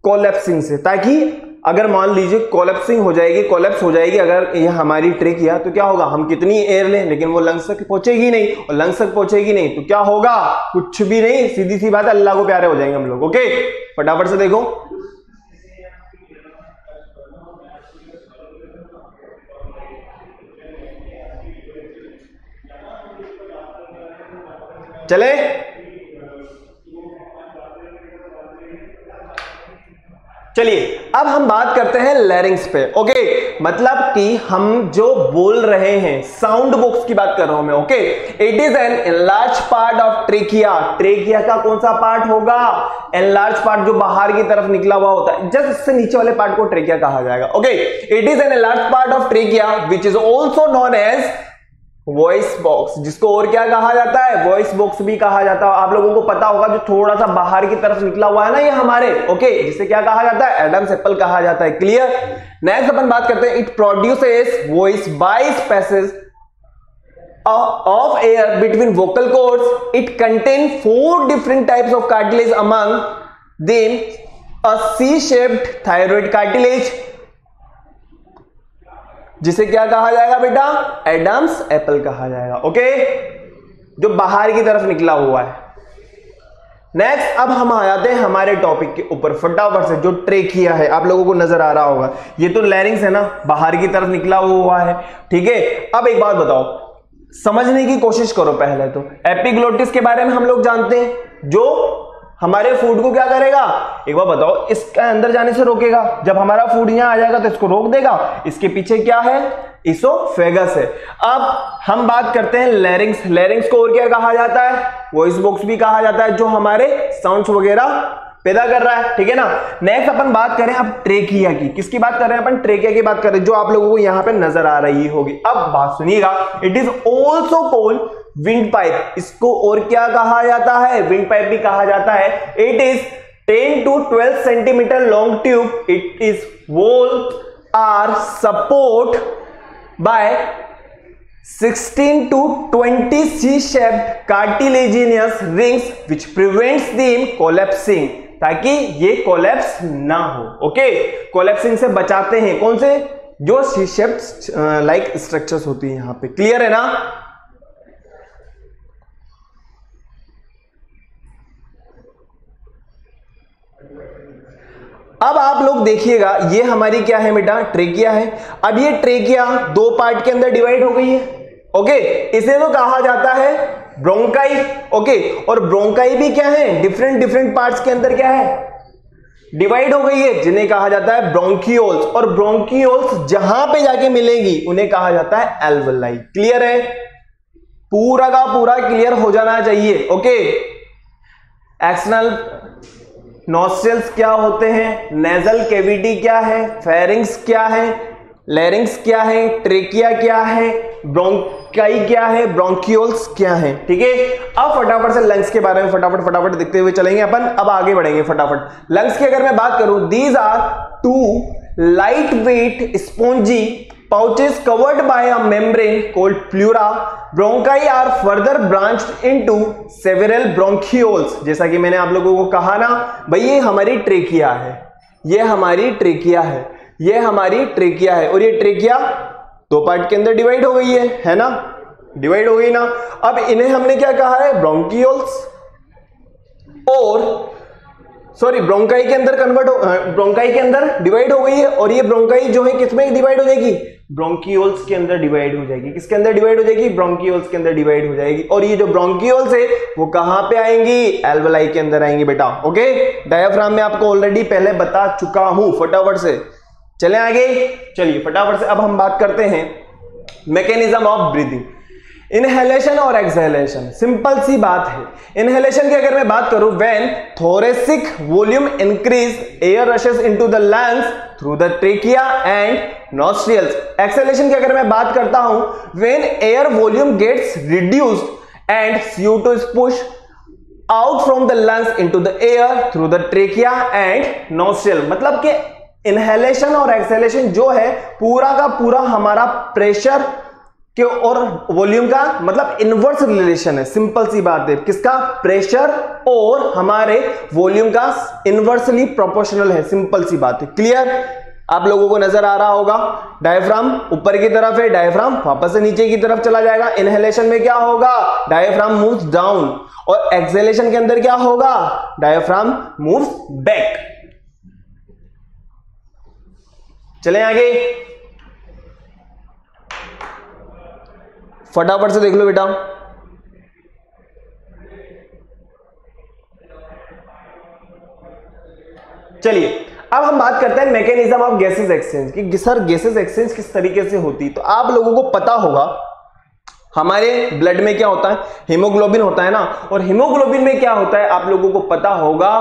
कोलैप्सिंग से। ताकि अगर मान लीजिए कोलैप्सिंग हो जाएगी, कोलैप्स हो जाएगी अगर ये हमारी ट्रेकिया, तो क्या होगा, हम कितनी एयर लें लेकिन वो लंग्स तक पहुंचेगी नहीं, और लंग्स तक पहुंचेगी नहीं तो क्या होगा, कुछ भी नहीं, सीधी सी बात है, अल्लाह को प्यारे हो जाएंगे हम लोग। ओके, फटाफट से देखो। चले, चलिए अब हम बात करते हैं लैरिंग्स पे। ओके, मतलब कि हम जो बोल रहे हैं, साउंड बॉक्स की बात कर रहा हूं मैं। Okay, it is an enlarge part of trachea. Trachea का कौन सा पार्ट होगा, एनलार्ज पार्ट, जो बाहर की तरफ निकला हुआ होता है, जस्ट इससे नीचे वाले पार्ट को ट्रेकिया कहा जाएगा। Okay, it is an enlarge part of trachea which is also known as voice box, जिसको और क्या कहा जाता है, वॉइस बॉक्स भी कहा जाता है। आप लोगों को पता होगा जो थोड़ा सा बाहर की तरफ निकला हुआ है ना ये हमारे, ओके, जिसे क्या कहा जाता है, एडम्स एप्पल कहा जाता है। क्लियर। नेक्स्ट अपन बात करते हैं, it produces voice bye passage of air between vocal cords. It contains 4 different types of cartilage, among them a C-shaped thyroid cartilage, जिसे क्या कहा जाएगा बेटा, एडम्स एप्पल कहा जाएगा। ओके, जो बाहर की तरफ निकला हुआ है। नेक्स्ट अब हम आ जाते हैं हमारे टॉपिक के ऊपर फटाफट से, जो ट्रेकिया है, आप लोगों को नजर आ रहा होगा, ये तो लैरिंग्स है ना, बाहर की तरफ निकला हुआ है। ठीक है, अब एक बात बताओ, समझने की कोशिश करो। पहले तो एपिग्लोटिस के बारे में हम लोग जानते हैं, जो हमारे फूड को क्या करेगा, एक बार बताओ, इसके अंदर जाने से रोकेगा। जब हमारा फूड यहां आ जाएगा तो इसको रोक देगा। इसके पीछे क्या है, इसोफेगस है। अब हम बात करते हैं लैरिंग्स। लैरिंग्स को और क्या कहा जाता है, वॉइस बॉक्स भी कहा जाता है, जो हमारे साउंड्स वगैरह पैदा कर रहा है। ठीक है ना। नेक्स्ट अपन बात करें अब ट्रेकिया की। किसकी बात कर रहे हैं अपन, ट्रेकिया की बात कर रहे हैं, जो आप लोगों को यहां पे नजर आ रही होगी। अब बात सुनिएगा, it is also called wind pipe. इसको और क्या कहा जाता है, विंड पाइप भी कहा जाता है। It is 10 to 12 centimetre long tube. It is wall are support by 16 to 20 C-shaped cartilaginous rings which prevents them collapsing. ताकि ये कोलैप्स ना हो। ओके, कोलैप्सिंग से बचाते हैं कौन से, जो सी शेप्ड लाइक स्ट्रक्चर्स होती है यहां पे। क्लियर है ना? अब आप लोग देखिएगा, ये हमारी क्या है बेटा, ट्रेकिया है। अब ये ट्रेकिया दो पार्ट के अंदर डिवाइड हो गई है। ओके, इसे तो कहा जाता है ब्रोंकाई। ओके, और ब्रोंकाई भी क्या है, डिफरेंट डिफरेंट पार्ट्स के अंदर क्या है, डिवाइड हो गई है, जिन्हें कहा जाता है ब्रोंकियोल्स। और ब्रोंकियोल्स जहां पे जाके मिलेंगी उन्हें कहा जाता है एल्वेलाई। क्लियर है? पूरा का पूरा क्लियर हो जाना चाहिए। ओके, एक्सटर्नल नॉस्ट्रल्स क्या होते हैं, नेजल कैविटी क्या है, फेरिंग्स क्या है, लैरिंग्स क्या है, ट्रेकिया क्या है, ब्रोंकाई क्या है, ब्रोंकियोल्स क्या है। ठीक है, अब फटाफट से लंग्स के बारे में फटाफट देखते हुए चलेंगे अपन। अब आगे बढ़ेंगे फटाफट। लंग्स की अगर मैं बात करूं, these are two light weight spongy pouches covered by a membrane called pleura. Bronchi are further branched into several bronchioles. जैसा कि मैंने आप लोगों को कहा ना भाई, ये हमारी ट्रेकिया है, ये हमारी ट्रेकिया है, ये हमारी ट्रेकिया है। और ये ट्रेकिया दो पार्ट के अंदर डिवाइड हो गई है ना, डिवाइड हो गई ना। अब इन्हें हमने क्या कहा है, ब्रोंकियोल्स। और सॉरी, ब्रोंकाई के अंदर कन्वर्ट हो, ब्रोंकाई के अंदर डिवाइड हो गई है। और ये ब्रोंकाई जो है किसमें डिवाइड हो जाएगी, ब्रोंकियोल्स के अंदर डिवाइड हो जाएगी। किसके अंदर डिवाइड हो जाएगी, ब्रोंकियोल्स के अंदर डिवाइड हो जाएगी। और ये जो ब्रोंकियोल्स है वो कहां पे आएंगी, एल्वेलाई के अंदर आएंगी बेटा। ओके, डायफ्राम में आपको ऑलरेडी पहले बता चुका हूं। फटाफट से चले आगे, चलिए फटाफट से अब हम बात करते हैं मैकेनिज्म ऑफ ब्रीदिंग। इनहेलेशन और एक्सहेलेशन, सिंपल सी बात है। इनहेलेशन की अगर मैं बात करूं, when thoracic volume increase, air rushes into the lungs through the trachea and nostrils. Exhalation की अगर मैं बात करता हूं, when air volume gets reduced and CO2 is push out from the lungs into the air through the trachea and nostril. मतलब कि इनहेलेशन और एक्सहेलेशन जो है पूरा का पूरा हमारा प्रेशर के और वॉल्यूम का मतलब इनवर्स रिलेशन है। सिंपल सी बात है, किसका, प्रेशर और हमारे वॉल्यूम का इनवर्सली प्रोपोर्शनल है। सिंपल सी बात है। क्लियर? आप लोगों को नजर आ रहा होगा, डायफ्राम ऊपर की तरफ है, डायफ्राम वापस से नीचे की तरफ चला जाएगा। इनहेलेशन में क्या होगा, डायफ्राम मूव्स डाउन, और एक्सहेलेशन के अंदर क्या होगा, डायफ्राम मूव्स बैक। चलें आगे, फटाफट से देख लो बेटा। चलिए अब हम बात करते हैं मैकेनिज्म ऑफ गैसेस एक्सचेंज की। सर गैसेस एक्सचेंज किस तरीके से होती, तो आप लोगों को पता होगा हमारे ब्लड में क्या होता है, हीमोग्लोबिन होता है ना। और हीमोग्लोबिन में क्या होता है आप लोगों को पता होगा,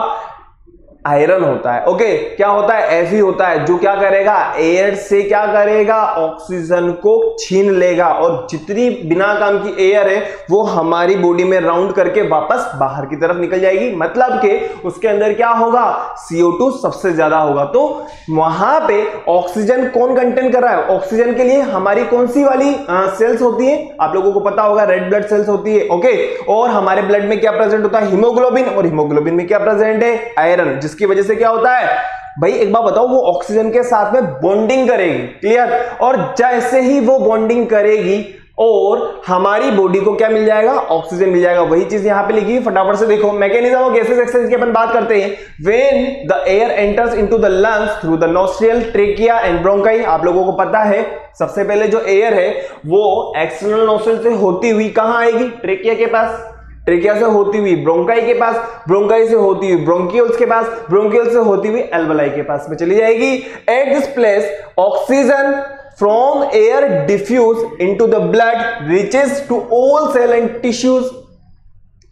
आयरन होता है। ओके, क्या होता है, Fe होता है, जो क्या करेगा, एयर से क्या करेगा, ऑक्सीजन को छीन लेगा। और जितनी बिना काम की एयर है वो हमारी बॉडी में राउंड करके वापस बाहर की तरफ निकल जाएगी। मतलब कि उसके अंदर क्या होगा, CO2 सबसे ज्यादा होगा। तो वहां पे ऑक्सीजन कौन कंटेन कर रहा है, ऑक्सीजन के लिए हमारी कौन सी वाली सेल्स होती है, आप लोगों को पता होगा, रेड ब्लड सेल्स होती है। ओके, और हमारे ब्लड में क्या प्रेजेंट होता है, हीमोग्लोबिन, और हीमोग्लोबिन में क्या प्रेजेंट है, आयरन, जिसकी वजह से क्या होता है भाई, एक बात बताओ, वो ऑक्सीजन के साथ में बॉन्डिंग करेगी। क्लियर? और जैसे ही वो बॉन्डिंग करेगी और हमारी बॉडी को क्या मिल जाएगा, ऑक्सीजन मिल जाएगा। वही चीज यहां पे लिखी है, फटाफट से देखो। मैकेनिज्म ऑफ गैसेस एक्सचेंज की अपन बात करते हैं। When the air enters into the lungs through the nostril, trachea and bronchi. आप लोगों को पता है सबसे पहले जो एयर है वो एक्सटर्नल नॉस्ट्रिल से होती हुई कहां आएगी, ट्रेकिया के पास, ट्रेकिया से होती हुई ब्रोंकाई के पास, ब्रोंकाई से होती हुई ब्रोंकियोल्स के पास, ब्रोंकियोल्स से होती हुई एल्वेलाई के पास में चली जाएगी। At this place oxygen from air diffuse into the blood reaches to all cell and tissues.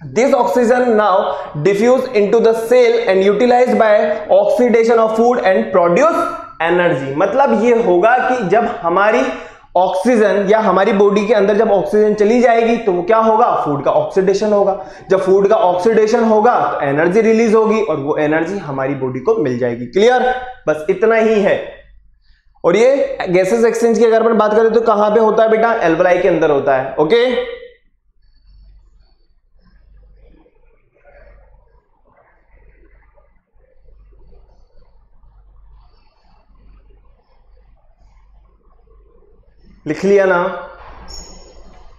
This oxygen now diffuse into the cell and utilized by oxidation of food and produce energy। मतलब ये होगा कि जब हमारी ऑक्सीजन या हमारी बॉडी के अंदर जब ऑक्सीजन चली जाएगी तो वो क्या होगा, फूड का ऑक्सीडेशन होगा। जब फूड का ऑक्सीडेशन होगा तो एनर्जी रिलीज होगी और वो एनर्जी हमारी बॉडी को मिल जाएगी। क्लियर? बस इतना ही है। और ये गैसेस एक्सचेंज की अगर अपन बात करें तो कहां पे होता है बेटा, एल्वेलाई के अंदर होता है। ओके, लिख लिया ना।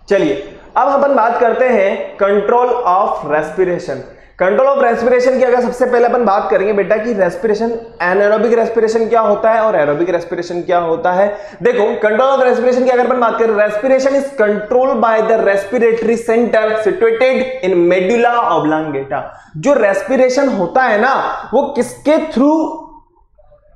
चलिए अब अपन बात करते हैं control of respiration. Control of respiration की अगर सबसे पहले अपन बात करेंगे बेटा कि रेस्पिरेशन, एनारोबिक रेस्पिरेशन क्या होता है और एरोबिक रेस्पिरेशन क्या होता है। देखो कंट्रोल ऑफ रेस्पिरेशन की अगर अपन बात करें, respiration is controlled by the respiratory centre situated in medulla oblongata. जो रेस्पिरेशन होता है ना वो किसके थ्रू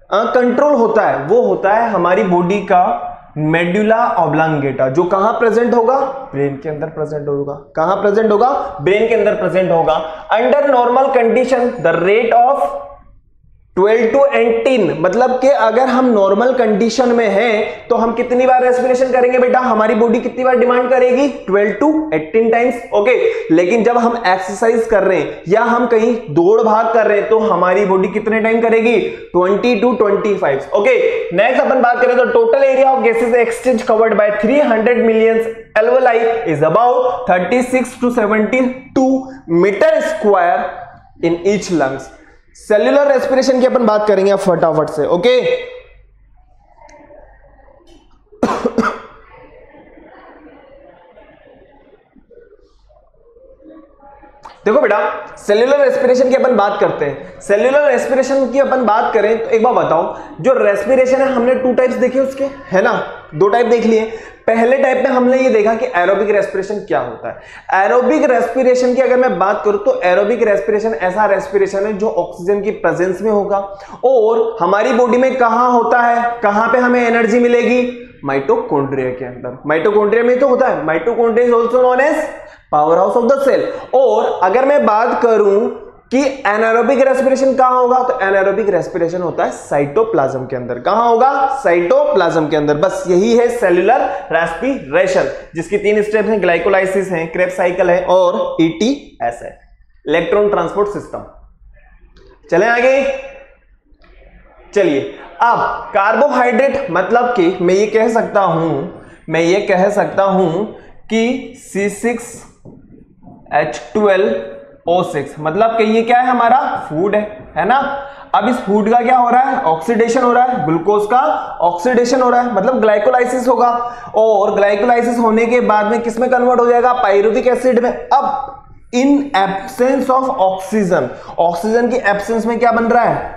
कंट्रोल होता है, वो होता है हमारी बॉडी का मेडुला ऑब्लांगेटा, जो कहां प्रेजेंट होगा, ब्रेन के अंदर प्रेजेंट होगा। कहां प्रेजेंट होगा, ब्रेन के अंदर प्रेजेंट होगा। Under normal condition the rate of 12 to 18, मतलब कि अगर हम नॉर्मल कंडीशन में हैं तो हम कितनी बार रेस्पिरेशन करेंगे बेटा, हमारी बॉडी कितनी बार डिमांड करेगी, 12 to 18 टाइम्स। ओके, लेकिन जब हम एक्सरसाइज कर रहे हैं या हम कहीं दौड़ भाग कर रहे हैं तो हमारी बॉडी कितने टाइम करेगी, 20 to 25। ओके, नेक्स्ट अपन बात करें तो total area of gases exchange covered by 300 million alveoli is about 36 to 72 metre square in each lungs. Cellular respiration की अपन बात करेंगे अब फटाफट से। ओके, देखो बेटा सेल्यूलर रेस्पिरेशन की अपन बात करते हैं। सेल्यूलर रेस्पिरेशन की अपन बात करें तो एक बार बताओ, जो रेस्पिरेशन है हमने 2 टाइप्स देखे उसके, है ना, 2 टाइप देख लिए। पहले टाइप में हमने ये देखा कि एरोबिक रेस्पिरेशन क्या होता है। एरोबिक रेस्पिरेशन की अगर मैं बात करूं तो एरोबिक रेस्पिरेशन ऐसा रेस्पिरेशन है जो ऑक्सीजन की प्रेजेंस में होगा और हमारी बॉडी में कहां होता है, कहां पे हमें एनर्जी मिलेगी, माइटोकॉन्ड्रिया के अंदर। माइटोकॉन्ड्रिया में तो होता है, mitochondria is also known as power house of the cell. और अगर मैं बात करूं कि एनारोबिक रेस्पिरेशन कहां होगा, तो एनारोबिक रेस्पिरेशन होता है साइटोप्लाज्म के अंदर। कहां होगा, साइटोप्लाज्म के अंदर। बस यही है सेल्यूलर रेस्पिरेशन, जिसकी 3 स्टेप हैं, ग्लाइकोलाइसिस है, क्रेब्स साइकिल है और ETS है, इलेक्ट्रॉन ट्रांसपोर्ट सिस्टम। चलें आगे। चलिए अब कार्बोहाइड्रेट, मतलब कि मैं ये कह सकता हूं कि C6H12O6, मतलब कि ये क्या है, हमारा फूड है ना। अब इस फूड का क्या हो रहा है, ऑक्सीडेशन हो रहा है, ग्लूकोज का ऑक्सीडेशन हो रहा है, मतलब ग्लाइकोलाइसिस होगा। और ग्लाइकोलाइसिस होने के बाद में किस में कन्वर्ट हो जाएगा, पायरुविक एसिड में। अब in absence of oxygen, oxygen की एब्सेंस में क्या बन रहा है,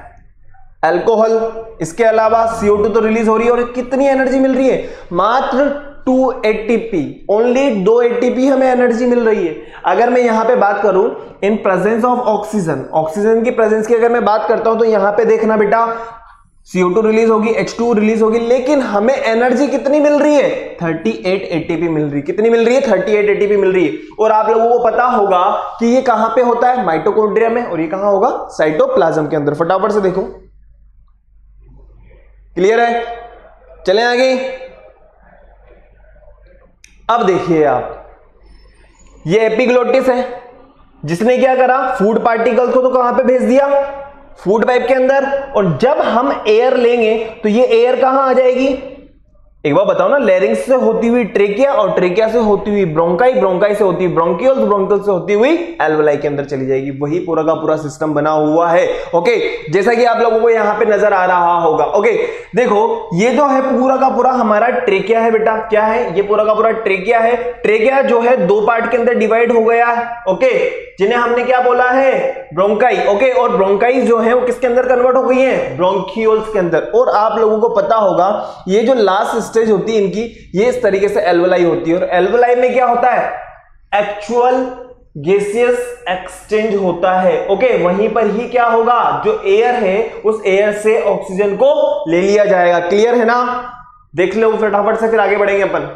अल्कोहल। इसके अलावा CO2 तो रिलीज हो रही है और कितनी एनर्जी मिल रही है, मात्र 2 ATP, ओनली 2 ATP हमें एनर्जी मिल रही है। अगर मैं यहां पे बात करूं in presence of oxygen, oxygen की प्रेजेंस की अगर मैं बात करता हूं तो यहां पे देखना बेटा CO2 रिलीज होगी, H2 रिलीज होगी, लेकिन हमें एनर्जी कितनी मिल रही है, 38 ATP मिल रही है। कितनी मिल रही है, 38 ATP मिल रही है। और आप लोगों को पता होगा कि ये कहां पे होता है, माइटोकॉन्ड्रिया में, और ये कहां होगा, साइटोप्लाज्म के अंदर। फटाफट से देखो, क्लियर है। चलें आगे। अब देखिए आप, ये एपिग्लोटिस है, जिसने क्या करा, फूड पार्टिकल्स को तो कहां पे भेज दिया, फूड पाइप के अंदर। और जब हम एयर लेंगे तो ये एयर कहां आ जाएगी, एक बार बताओ ना, लैरिंक्स से होती हुई ट्रेकिया, और ट्रेकिया से होती हुई ब्रोंकाई, ब्रोंकाई से होती हुई ब्रोंकियोल्स, ब्रोंकियोल्स से होती हुई एल्वेलाई के अंदर चली जाएगी। वही पूरा का पूरा सिस्टम बना हुआ है। ओके, जैसा कि आप लोगों को यहां पे नजर आ रहा होगा। ओके, देखो ये जो है पूरा का पूरा हमारा ट्रेकिया है बेटा। क्या है, ये पूरा का पूरा ट्रेकिया है। ट्रेकिया जो है 2 पार्ट के अंदर डिवाइड हो गया है। ओके, जिन्हें हमने क्या बोला है, ब्रोंकाई। ओके, और ब्रोंकाई जो है वो किसके अंदर कन्वर्ट हो गई है, ब्रोंकियोल्स के अंदर। और आप लोगों को पता होगा ये जो लास्ट स्टेज होती है इनकी, ये इस तरीके से एल्वेलाई होती है। और एल्वेलाई में क्या होता है, एक्चुअल गैसियस एक्सचेंज होता है। ओके, वहीं पर ही क्या होगा, जो एयर है उस एयर से ऑक्सीजन को ले लिया जाएगा। क्लियर है ना, देख लो फटाफट से, फिर आगे बढ़ेंगे अपन।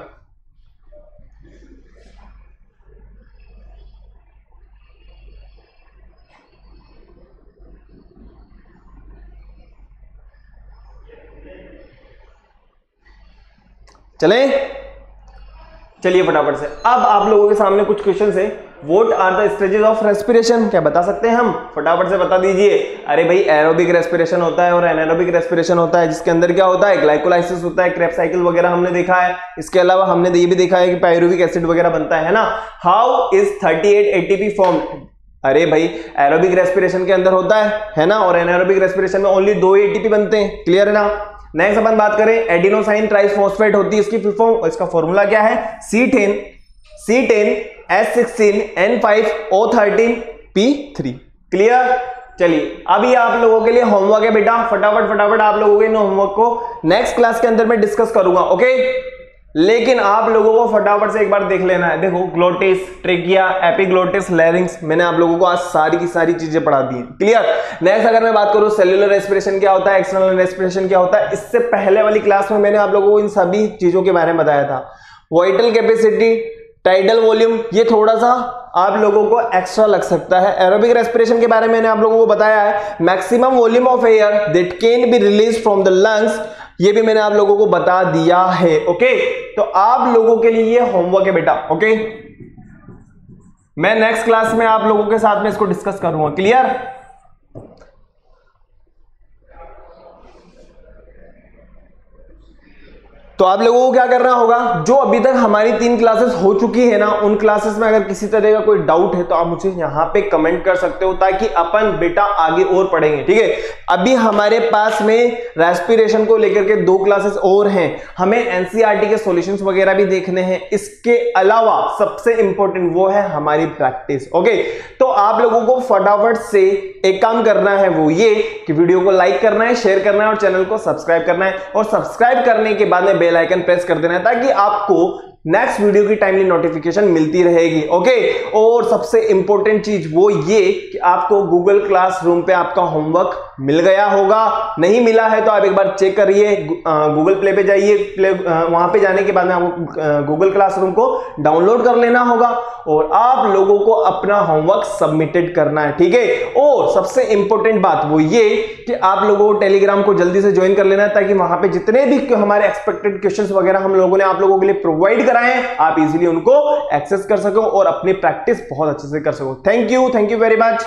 चलिए फटाफट से, अब आप लोगों के सामने कुछ क्वेश्चन है। What are the stages of respiration, क्या बता सकते हैं हम, फटाफट से बता दीजिए। अरे भाई, एरोबिक रेस्पिरेशन होता है और एनारोबिक रेस्पिरेशन होता है, जिसके अंदर क्या होता है, ग्लाइकोलाइसिस होता है, क्रेब्स साइकिल वगैरह हमने देखा है। इसके अलावा हमने ये भी देखा है कि पायरुविक एसिड वगैरह बनता है ना। हाउ इज 38 ATP फॉर्म्ड, अरे भाई एरोबिक रेस्पिरेशन के अंदर होता है ना, और एनारोबिक रेस्पिरेशन में ओनली 2 ATP बनते हैं। क्लियर है ना। नेक्स्ट अपन बात करें एडिनोसाइन ट्राइफॉस्फेट होती है इसकी फुल फॉर्म, इसका फॉर्मूला क्या है, C10 S16 N5 O13 P3। Clear. चलिए अभी आप लोगों के लिए होमवर्क है बेटा, फटाफट आप लोगों के इन होमवर्क को नेक्स्ट क्लास के अंदर मैं डिस्कस करूंगा, ओके। लेकिन आप लोगों को फटाफट से एक बार देख लेना है। देखो ग्लोटिस, ट्रेकिया, एपिग्लोटिस, लैरिंक्स, मैंने आप लोगों को आज सारी की सारी चीजें पढ़ा दी हैं। क्लियर। नेक्स्ट अगर मैं बात करूं सेल्यूलर रेस्पिरेशन क्या होता है, एक्सटर्नल रेस्पिरेशन क्या होता है, इससे पहले वाली क्लास में मैंने आप लोगों को इन सभी चीजों के बारे में बताया था। वाइटल कैपेसिटी, टाइडल वॉल्यूम, ये थोड़ा सा आप लोगों को एक्स्ट्रा लग सकता है। एरोबिक रेस्पिरेशन के बारे में मैंने आप लोगों को बताया है। Maximum volume of air that can be release from the lungs, ये भी मैंने आप लोगों को बता दिया है, ओके। तो आप लोगों के लिए ये होमवर्क है बेटा, ओके। मैं नेक्स्ट क्लास में आप लोगों के साथ में इसको डिस्कस करूंगा। क्लियर। तो आप लोगों को क्या करना होगा, जो अभी तक हमारी 3 क्लासेस हो चुकी है ना, उन क्लासेस में अगर किसी तरह का कोई डाउट है तो आप मुझे यहां पे कमेंट कर सकते हो, ताकि अपन बेटा आगे और पढ़ेंगे, ठीक है। अभी हमारे पास में रेस्पिरेशन को लेकर के 2 क्लासेस और हैं, हमें एनसीईआरटी के सॉल्यूशंस वगैरह भी देखने हैं। इसके अलावा सबसे इंपॉर्टेंट वो है हमारी प्रैक्टिस, ओके। तो आप लोगों को फटाफट से एक काम करना है, वो ये कि वीडियो को लाइक करना है, शेयर करना है और चैनल को सब्सक्राइब करना है। और सब्सक्राइब करने के बाद में बेल आइकन प्रेस कर देना है, ताकि आपको नेक्स्ट वीडियो की टाइमली नोटिफिकेशन मिलती रहेगी, ओके। और सबसे इंपॉर्टेंट चीज वो ये कि आपको गूगल क्लासरूम पे आपका होमवर्क मिल गया होगा। नहीं मिला है तो आप एक बार चेक करिए, गूगल प्ले पे जाइए, वहां पे जाने के बाद में आपको गूगल क्लासरूम को डाउनलोड कर लेना होगा और आप लोगों को अपना होमवर्क सबमिटेड करना है, ठीक है। और सबसे इंपॉर्टेंट बात वो ये कि आप लोगों को टेलीग्राम को जल्दी से ज्वाइन कर लेना है, ताकि वहां पे जितने भी हमारे एक्सपेक्टेड क्वेश्चंस वगैरह हम लोगों ने आप लोगों के लिए प्रोवाइड कराए, आप इजीली उनको एक्सेस कर सको और अपनी प्रैक्टिस बहुत अच्छे से कर सको। Thank you very much.